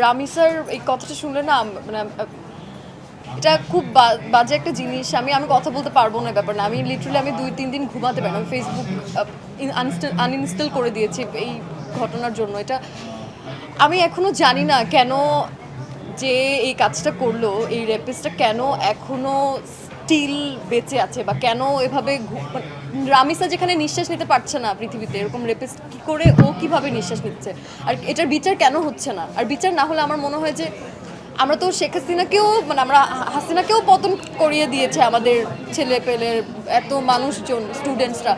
রামিসার এই কথাটা শুনলে না মানে এটা খুব বাজে একটা জিনিস। আমি কথা বলতে পারবো না ব্যাপার না। আমি লিটারালি 2-3 দিন ঘুমাতে পারি না। আমি ফেসবুক আনইনস্টল করে দিয়েছি এই ঘটনার জন্য। এটা আমি এখনো জানি না কেন যে এই কাজটা করলো, এই রেপিস্টটা কেন এখনো স্টিল বেঁচে আছে বা কেন এভাবে রামিসা যেখানে নিঃশ্বাস নিতে পারছে না পৃথিবীতে, এরকম রেপিস্ট কি করে ও কিভাবে নিঃশ্বাস নিচ্ছে, আর এটার বিচার কেন হচ্ছে না? আর বিচার না হলে আমার মনে হয় যে আমরা তো শেখ হাসিনাকেও মানে আমরা হাসিনাকেও পতন করিয়ে দিয়েছে আমাদের ছেলে পেলের এত মানুষজন স্টুডেন্টসরা।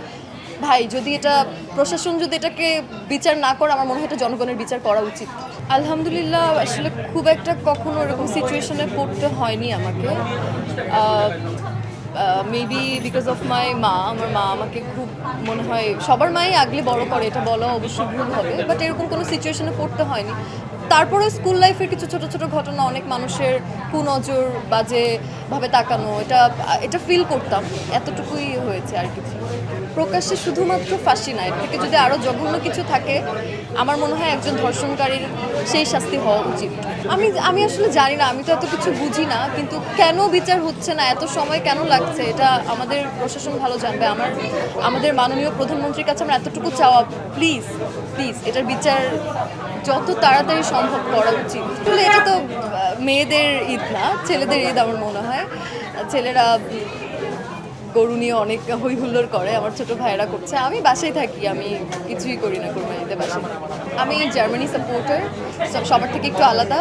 ভাই যদি এটা প্রশাসন যদি এটাকে বিচার না করে, আমার মনে হয় এটা জনগণের বিচার করা উচিত। আলহামদুলিল্লাহ, আসলে খুব একটা কখনো এরকম সিচুয়েশনে পড়তে হয়নি আমাকে। মেবি বিকজ অফ মাই মা। আমার মা আমাকে খুব মনে হয় সবার মাই আগলে বড় করে, এটা বলা অবশ্যই ভুল হবে, বাট এরকম কোনো সিচুয়েশনে পড়তে হয়নি। তারপরে স্কুল লাইফের কিছু ছোট ছোট ঘটনা, অনেক মানুষের কুনজর, বাজেভাবে তাকানো, এটা ফিল করতাম, এতটুকুই হয়েছে আর কিছু। প্রকাশ্যে শুধুমাত্র ফাঁসি না, এর থেকে যদি আরও জঘন্য কিছু থাকে, আমার মনে হয় একজন ধর্ষণকারীর সেই শাস্তি হওয়া উচিত। আমি আসলে জানি না, আমি তো এত কিছু বুঝি না, কিন্তু কেন বিচার হচ্ছে না, এত সময় কেন লাগছে, এটা আমাদের প্রশাসন ভালো জানবে। আমাদের মাননীয় প্রধানমন্ত্রীর কাছে আমরা এতটুকু চাওয়া, প্লিজ প্লিজ এটার বিচার যত তাড়াতাড়ি সম্ভব করা উচিত। আসলে এটা তো মেয়েদের ঈদ না, ছেলেদের ঈদ আমার মনে হয়। ছেলেরা গরু নিয়ে অনেক হই হুল্লোড় করে, আমার ছোট ভাইয়েরা করছে। আমি বাসায় থাকি, আমি কিছুই করি না কোরবানিতে বাসায়। আমি জার্মানি সাপোর্টার, সবার থেকে একটু আলাদা।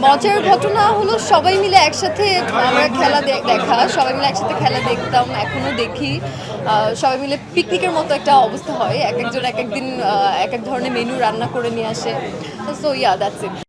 মজার ঘটনা হলো সবাই মিলে একসাথে আমরা খেলা দেখা, সবাই মিলে একসাথে খেলা দেখতাম, এখনও দেখি। সবাই মিলে পিকনিকের মতো একটা অবস্থা হয়, এক একজন এক এক দিন এক এক ধরনের মেনু রান্না করে নিয়ে আসে। So yeah, that's it.